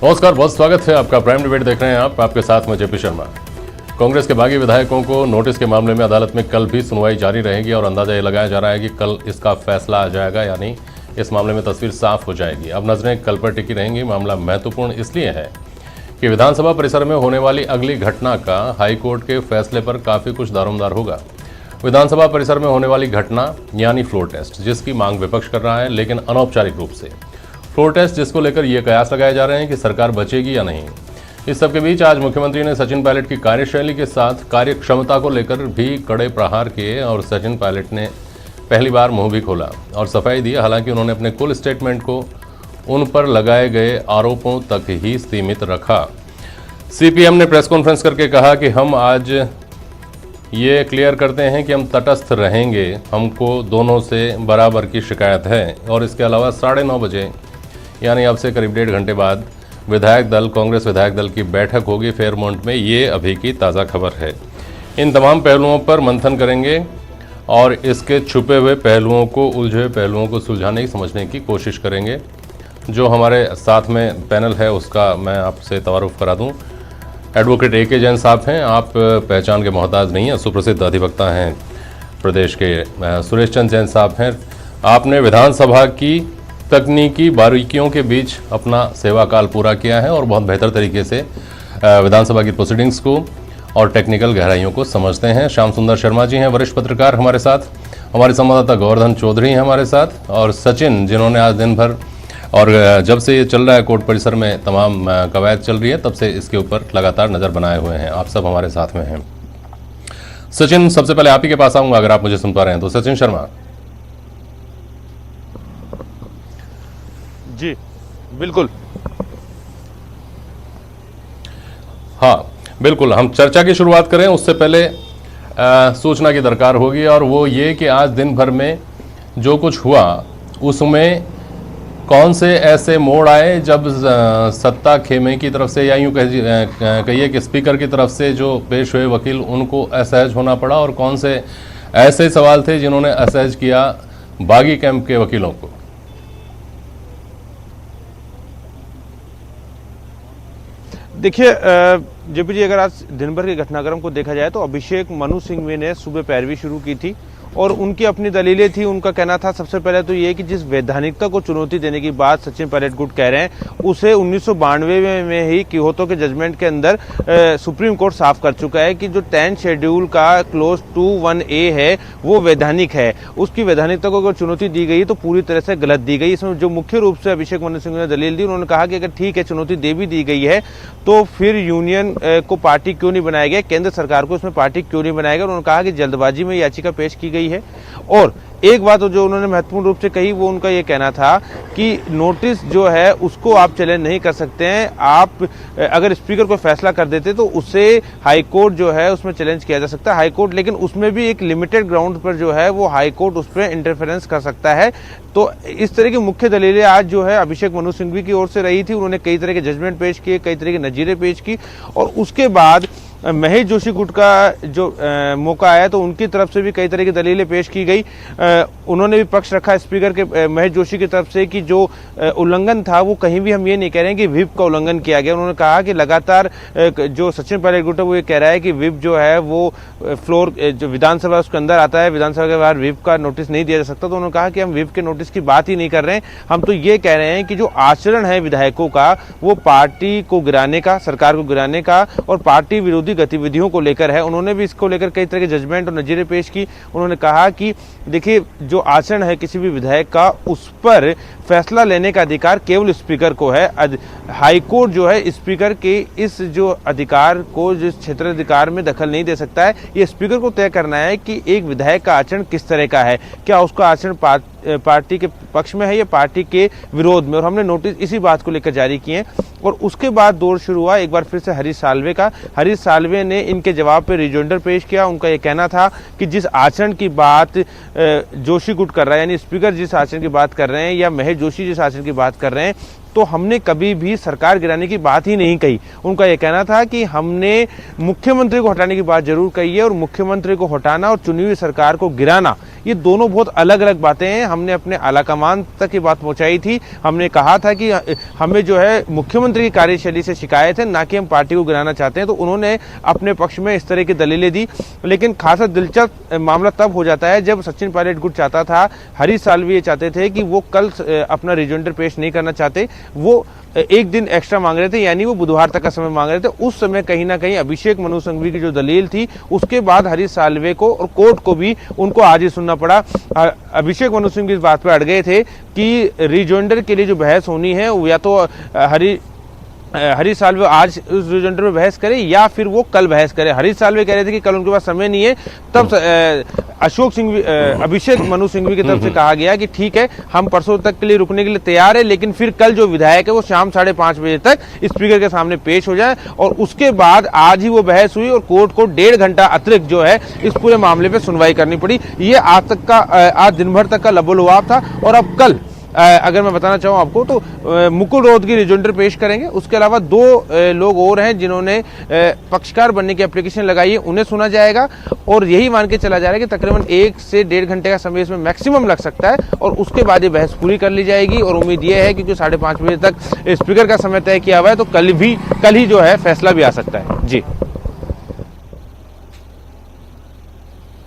नमस्कार, बहुत स्वागत है आपका। प्राइम डिबेट देख रहे हैं आप, आपके साथ में जेपी शर्मा। कांग्रेस के बागी विधायकों को नोटिस के मामले में अदालत में कल भी सुनवाई जारी रहेगी और अंदाजा ये लगाया जा रहा है कि कल इसका फैसला आ जाएगा, यानी इस मामले में तस्वीर साफ हो जाएगी। अब नजरें कल पर टिकी रहेंगी। मामला महत्वपूर्ण इसलिए है कि विधानसभा परिसर में होने वाली अगली घटना का हाईकोर्ट के फैसले पर काफी कुछ दारोमदार होगा। विधानसभा परिसर में होने वाली घटना यानी फ्लोर टेस्ट, जिसकी मांग विपक्ष कर रहा है, लेकिन अनौपचारिक रूप से फ्लोर टेस्ट, जिसको लेकर ये कयास लगाए जा रहे हैं कि सरकार बचेगी या नहीं। इस सबके बीच आज मुख्यमंत्री ने सचिन पायलट की कार्यशैली के साथ कार्य क्षमता को लेकर भी कड़े प्रहार किए और सचिन पायलट ने पहली बार मुंह भी खोला और सफाई दी। हालांकि उन्होंने अपने कुल स्टेटमेंट को उन पर लगाए गए आरोपों तक ही सीमित रखा। सीपीएम ने प्रेस कॉन्फ्रेंस करके कहा कि हम आज ये क्लियर करते हैं कि हम तटस्थ रहेंगे, हमको दोनों से बराबर की शिकायत है। और इसके अलावा 9:30 बजे यानी अब से करीब 1.5 घंटे बाद विधायक दल, कांग्रेस विधायक दल की बैठक होगी फेयरमाउंट में। ये अभी की ताज़ा खबर है। इन तमाम पहलुओं पर मंथन करेंगे और इसके छुपे हुए पहलुओं को, उलझे हुए पहलुओं को सुलझाने की, समझने की कोशिश करेंगे। जो हमारे साथ में पैनल है उसका मैं आपसे तारुफ करा दूं। Advocate A K. जैन साहब हैं, आप पहचान के मोहताज नहीं हैं, सुप्रसिद्ध अधिवक्ता हैं प्रदेश के। सुरेश चंद्र जैन साहब हैं, आपने विधानसभा की तकनीकी बारीकियों के बीच अपना सेवा काल पूरा किया है और बहुत बेहतर तरीके से विधानसभा की प्रोसीडिंग्स को और टेक्निकल गहराइयों को समझते हैं। श्याम सुंदर शर्मा जी हैं, वरिष्ठ पत्रकार हमारे साथ। हमारे संवाददाता गोवर्धन चौधरी हैं हमारे साथ, और सचिन, जिन्होंने आज दिन भर और जब से ये चल रहा है कोर्ट परिसर में तमाम कवायद चल रही है, तब से इसके ऊपर लगातार नज़र बनाए हुए हैं। आप सब हमारे साथ में हैं। सचिन, सबसे पहले आप ही के पास आऊँगा अगर आप मुझे सुन पा रहे हैं तो। सचिन शर्मा जी, बिल्कुल। हाँ बिल्कुल, हम चर्चा की शुरुआत करें उससे पहले सूचना की दरकार होगी, और वो ये कि आज दिन भर में जो कुछ हुआ उसमें कौन से ऐसे मोड़ आए जब सत्ता खेमे की तरफ से, या यूँ कहिए कि स्पीकर की तरफ से जो पेश हुए वकील, उनको असहज होना पड़ा, और कौन से ऐसे सवाल थे जिन्होंने असहज किया बागी कैंप के वकीलों को। देखिए जेपी जी, अगर आज दिन भर के घटनाक्रम को देखा जाए तो अभिषेक मनु सिंघवी ने सुबह पैरवी शुरू की थी और उनकी अपनी दलीलें थी। उनका कहना था सबसे पहले तो ये कि जिस वैधानिकता को चुनौती देने की बात सचिन पायलट गुट कह रहे हैं, उसे 1992 में ही कियोतो के जजमेंट के अंदर सुप्रीम कोर्ट साफ कर चुका है कि जो 10 शेड्यूल का क्लोज 2(1)(a) है वो वैधानिक है। उसकी वैधानिकता को अगर चुनौती दी गई तो पूरी तरह से गलत दी गई। इसमें जो मुख्य रूप से अभिषेक मनु सिंघवी ने दलील दी, उन्होंने कहा कि अगर ठीक है, चुनौती दे भी दी गई है तो फिर यूनियन को पार्टी क्यों नहीं बनाया गया, केंद्र सरकार को इसमें पार्टी क्यों नहीं बनाया गया। उन्होंने कहा कि जल्दबाजी में याचिका पेश की गई है। और एक बात जो उन्होंने महत्वपूर्ण रूप से कही, वो उनका ये कहना था कि नोटिस जो है उसको आप चैलेंज नहीं कर सकते हैं। आप अगर स्पीकर को फैसला कर देते तो उससे हाईकोर्ट जो है उसमें चैलेंज किया जा सकता है। हाईकोर्ट, लेकिन उसमें भी एक लिमिटेड ग्राउंड पर जो है वो हाईकोर्ट उस पर इंटरफेरेंस कर सकता है। तो इस तरह की मुख्य दलीलें आज जो है अभिषेक मनु सिंघवी की ओर से रही थी। उन्होंने कई तरह के जजमेंट पेश किए, कई तरह की नजीरें पेश की, और उसके बाद महेश जोशी गुट का जो मौका आया तो उनकी तरफ से भी कई तरह की दलीलें पेश की गई। उन्होंने भी पक्ष रखा स्पीकर के महेश जोशी की तरफ से कि जो उल्लंघन था वो कहीं भी हम ये नहीं कह रहे हैं कि व्हिप का उल्लंघन किया गया। उन्होंने कहा कि लगातार जो सचिन पायलट गुट है वो ये कह रहा है कि व्हिप जो है वो फ्लोर जो विधानसभा उसके अंदर आता है, विधानसभा के बाहर व्हिप का नोटिस नहीं दिया जा सकता। तो उन्होंने कहा कि हम व्हिप के नोटिस की बात ही नहीं कर रहे हैं, हम तो ये कह रहे हैं कि जो आचरण है विधायकों का वो पार्टी को गिराने का, सरकार को गिराने का और पार्टी विरोधी गतिविधियों को लेकर है। उन्होंने भी इसको लेकर कई तरह के जजमेंट और नजीरें पेश की। उन्होंने कहा कि देखिए, जो आचरण है किसी भी विधायक का, उस पर फैसला लेने का अधिकार केवल स्पीकर को है। हाईकोर्ट जो है स्पीकर के इस जो अधिकार को, जिस क्षेत्राधिकार में दखल नहीं दे सकता है। ये स्पीकर को तय करना है कि एक विधायक का आचरण किस तरह का है, क्या उसका आचरण पार्टी के पक्ष में है या पार्टी के विरोध में। और हमने नोटिस इसी बात को लेकर जारी किए। और उसके बाद दौर शुरू हुआ एक बार फिर से हरीश साल्वे का। हरीश साल्वे ने इनके जवाब पे रिजोंडर पेश किया। उनका ये कहना था कि जिस आचरण की बात जोशी गुट कर रहा है, यानी स्पीकर जिस आचरण की बात कर रहे हैं या महेश जोशी जिस आचरण की बात कर रहे हैं, तो हमने कभी भी सरकार गिराने की बात ही नहीं कही। उनका यह कहना था कि हमने मुख्यमंत्री को हटाने की बात जरूर कही है, और मुख्यमंत्री को हटाना और चुनी हुई सरकार को गिराना ये दोनों बहुत अलग अलग बातें हैं। हमने अपने आलाकमान तक ये बात पहुंचाई थी। हमने कहा था कि हमें जो है मुख्यमंत्री की कार्यशैली से शिकायत है, ना कि हम पार्टी को गिराना चाहते हैं। तो उन्होंने अपने पक्ष में इस तरह की दलीलें दी। लेकिन खासा दिलचस्प मामला तब हो जाता है जब सचिन पायलट गुट चाहता था, हरीश साल्वे ये चाहते थे कि वो कल अपना रिजोइंडर पेश नहीं करना चाहते, वो एक दिन एक्स्ट्रा मांग रहे थे, यानी वो बुधवार तक का समय मांग रहे थे। उस समय कहीं ना कहीं अभिषेक मनु सिंघवी की जो दलील थी, उसके बाद हरीश साल्वे को और कोर्ट को भी उनको आज ही सुनना पड़ा। अभिषेक मनु सिंघवी इस बात पर अड़ गए थे कि रिजोइंडर के लिए जो बहस होनी है वो या तो हरीश साल्वे आज उस रिजोइंडर में बहस करे या फिर वो कल बहस करे। हरीश साल्वे कह रहे थे कि कल उनके पास समय नहीं है। तब अभिषेक मनु सिंघवी की तरफ से कहा गया कि ठीक है, हम परसों तक के लिए रुकने के लिए तैयार है, लेकिन फिर कल जो विधायक है वो शाम 5:30 बजे तक स्पीकर के सामने पेश हो जाए। और उसके बाद आज ही वो बहस हुई और कोर्ट को 1.5 घंटा अतिरिक्त जो है इस पूरे मामले पे सुनवाई करनी पड़ी। ये आज दिन भर तक का लबोलुआब था। और अब कल अगर मैं बताना चाहूँ आपको तो मुकुल रोहतगी रिजोइंडर पेश करेंगे। उसके अलावा 2 लोग और हैं जिन्होंने पक्षकार बनने की एप्लीकेशन लगाई है, उन्हें सुना जाएगा। और यही मान के चला जा रहा है कि तकरीबन 1 से 1.5 घंटे का समय इसमें मैक्सिमम लग सकता है, और उसके बाद ये बहस पूरी कर ली जाएगी। और उम्मीद ये है कि 5:30 बजे तक स्पीकर का समय तय किया हुआ है, तो कल ही जो है फैसला भी आ सकता है। जी।